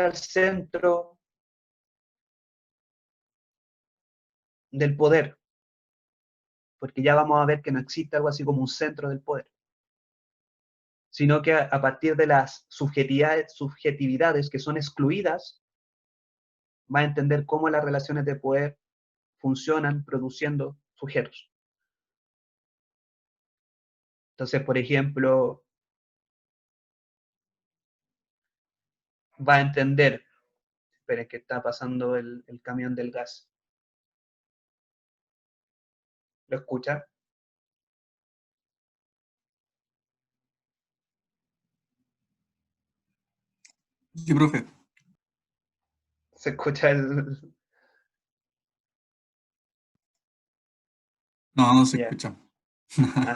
al centro del poder, porque ya vamos a ver que no existe algo así como un centro del poder, sino que a partir de las subjetividades que son excluidas, va a entender cómo las relaciones de poder funcionan produciendo sujetos. Entonces, por ejemplo, va a entender, esperen que está pasando el camión del gas. ¿Lo escucha? Sí, profe. ¿Se escucha el...? No, no se Ya. escucha. Ah,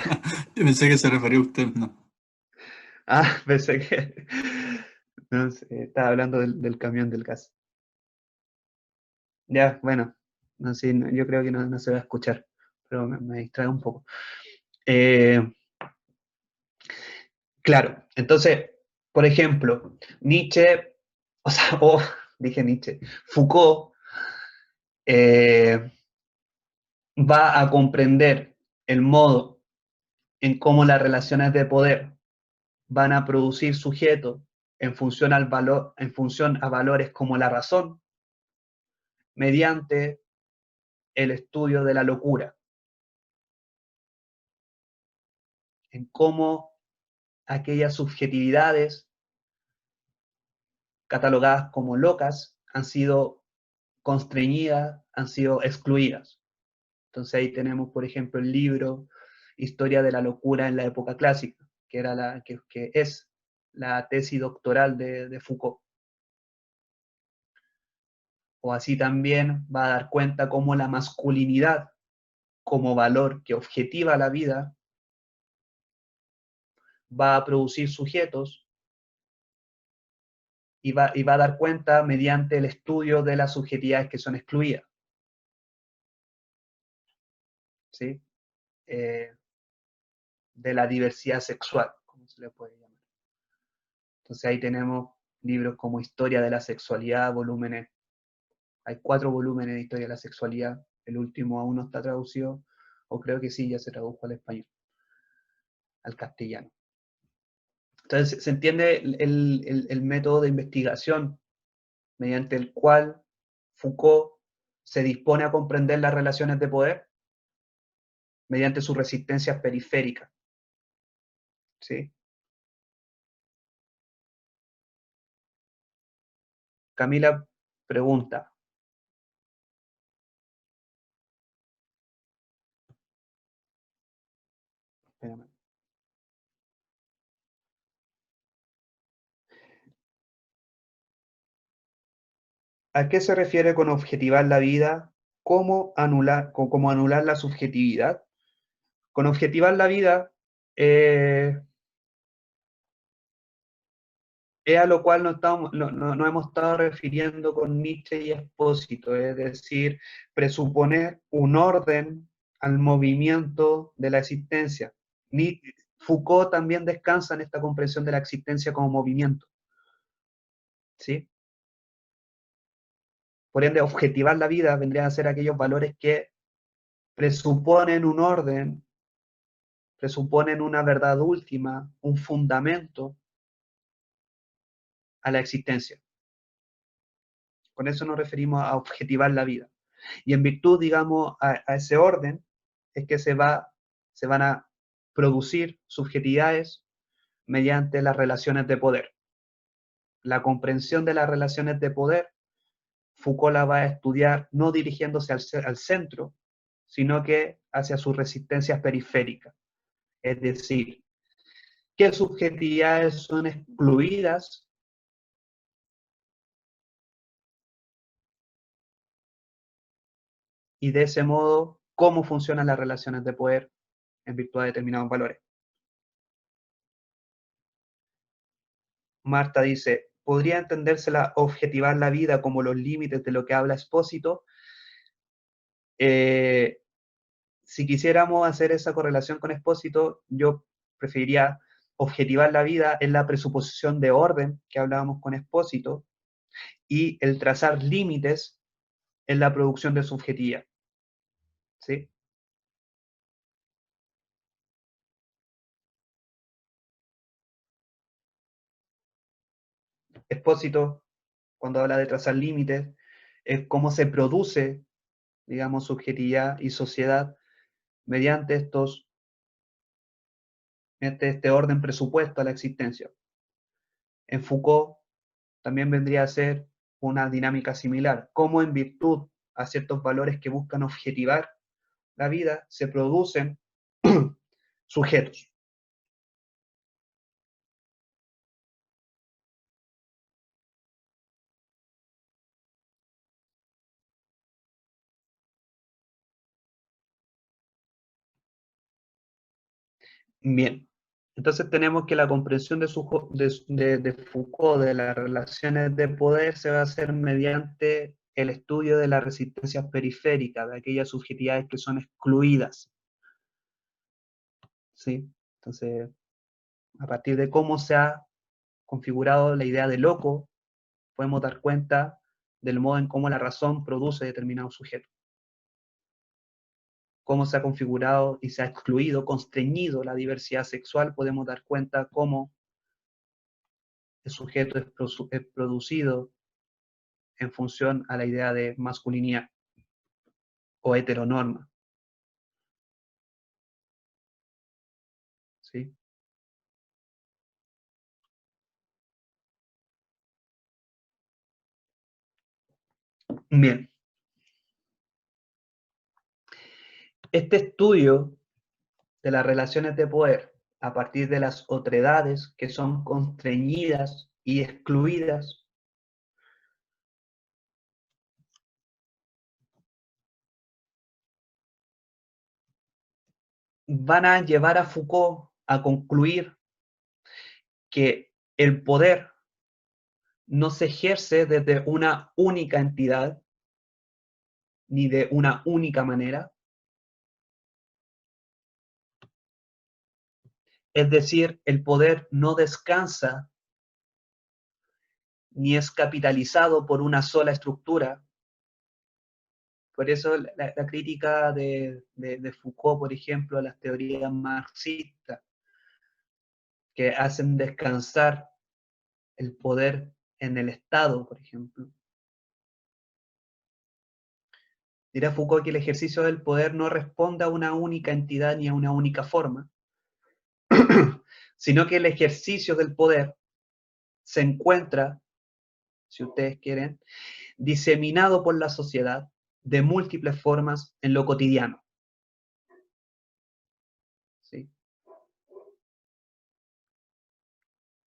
Yo pensé que se refería a usted, no. pensé que... No sé, estaba hablando del camión del gas. Ya, bueno, no, sí, yo creo que no se va a escuchar, pero me distrae un poco. Eh, claro, entonces, por ejemplo, Nietzsche, o sea, dije Nietzsche, Foucault eh, va a comprender el modo en cómo las relaciones de poder van a producir sujetos en función al valor, en función a valores como la razón, mediante el estudio de la locura, en cómo aquellas subjetividades catalogadas como locas han sido constreñidas, han sido excluidas. Entonces ahí tenemos, por ejemplo, el libro Historia de la locura en la época clásica, que, era que es la tesis doctoral de Foucault. O así también va a dar cuenta cómo la masculinidad como valor que objetiva la vida va a producir sujetos y va a dar cuenta mediante el estudio de las subjetividades que son excluidas. ¿Sí? De la diversidad sexual, como se le puede llamar. Entonces ahí tenemos libros como Historia de la Sexualidad, volúmenes, hay 4 volúmenes de Historia de la Sexualidad, el último aún no está traducido, o creo que sí, ya se tradujo al español, al castellano. Entonces se entiende el método de investigación mediante el cual Foucault se dispone a comprender las relaciones de poder mediante sus resistencias periféricas. ¿Sí? Camila pregunta. Espérame. ¿A qué se refiere con objetivar la vida? ¿Cómo anular la subjetividad? Con objetivar la vida es a lo cual nos hemos estado refiriendo con Nietzsche y Espósito, es decir, presuponer un orden al movimiento de la existencia. Foucault también descansa en esta comprensión de la existencia como movimiento. ¿Sí? Por ende, objetivar la vida vendrían a ser aquellos valores que presuponen un orden, presuponen una verdad última, un fundamento a la existencia. Con eso nos referimos a objetivar la vida. Y en virtud, digamos, a ese orden, es que se van a producir subjetividades mediante las relaciones de poder. La comprensión de las relaciones de poder, Foucault la va a estudiar no dirigiéndose al centro, sino que hacia sus resistencias periféricas. Es decir, qué subjetividades son excluidas y de ese modo cómo funcionan las relaciones de poder en virtud de determinados valores. Marta dice, ¿podría entenderse la objetivar la vida como los límites de lo que habla Espósito? Si quisiéramos hacer esa correlación con Espósito, yo preferiría objetivar la vida en la presuposición de orden que hablábamos con Espósito, y el trazar límites en la producción de subjetividad. ¿Sí? Expósito, cuando habla de trazar límites, es cómo se produce, digamos, subjetividad y sociedad mediante este orden presupuesto a la existencia. En Foucault también vendría a ser una dinámica similar, cómo en virtud a ciertos valores que buscan objetivar la vida se producen sujetos. Bien, entonces tenemos que la comprensión de Foucault de las relaciones de poder se va a hacer mediante el estudio de las resistencias periféricas, de aquellas subjetividades que son excluidas. ¿Sí? Entonces, a partir de cómo se ha configurado la idea de loco, podemos dar cuenta del modo en cómo la razón produce determinados sujetos. Cómo se ha configurado y se ha excluido, constreñido la diversidad sexual, podemos dar cuenta cómo el sujeto es producido en función a la idea de masculinidad o heteronorma. ¿Sí? Bien. Este estudio de las relaciones de poder a partir de las otredades que son constreñidas y excluidas van a llevar a Foucault a concluir que el poder no se ejerce desde una única entidad ni de una única manera. Es decir, el poder no descansa ni es capitalizado por una sola estructura. Por eso la crítica de Foucault, por ejemplo, a las teorías marxistas, que hacen descansar el poder en el Estado, por ejemplo. Dirá Foucault que el ejercicio del poder no responde a una única entidad ni a una única forma, sino que el ejercicio del poder se encuentra, si ustedes quieren, diseminado por la sociedad de múltiples formas en lo cotidiano. ¿Sí?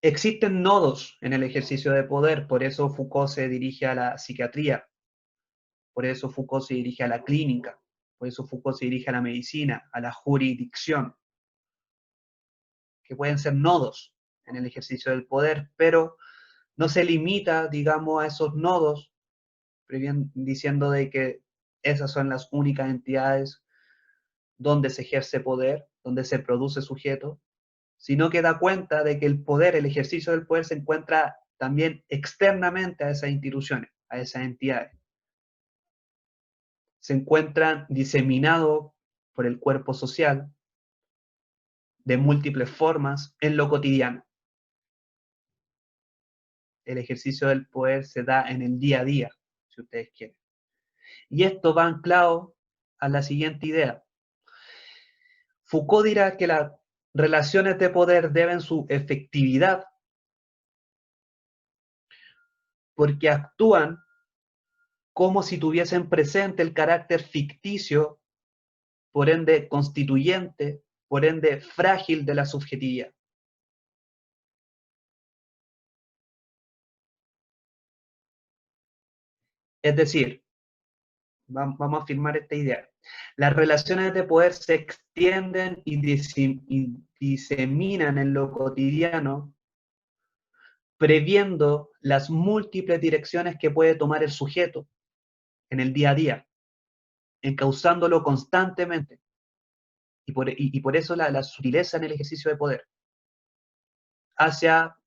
Existen nodos en el ejercicio de poder, por eso Foucault se dirige a la psiquiatría, por eso Foucault se dirige a la clínica, por eso Foucault se dirige a la medicina, a la jurisdicción, que pueden ser nodos en el ejercicio del poder, pero no se limita, digamos, a esos nodos, diciendo de que esas son las únicas entidades donde se ejerce poder, donde se produce sujeto, sino que da cuenta de que el poder, el ejercicio del poder se encuentra también externamente a esas instituciones, a esas entidades. Se encuentran diseminados por el cuerpo social de múltiples formas en lo cotidiano. El ejercicio del poder se da en el día a día, si ustedes quieren. Y esto va anclado a la siguiente idea. Foucault dirá que las relaciones de poder deben su efectividad porque actúan como si tuviesen presente el carácter ficticio, por ende constituyente, por ende frágil de la subjetividad. Es decir, vamos a afirmar esta idea. Las relaciones de poder se extienden y diseminan en lo cotidiano, previendo las múltiples direcciones que puede tomar el sujeto en el día a día, encauzándolo constantemente. Y por eso la sutileza en el ejercicio de poder, hacia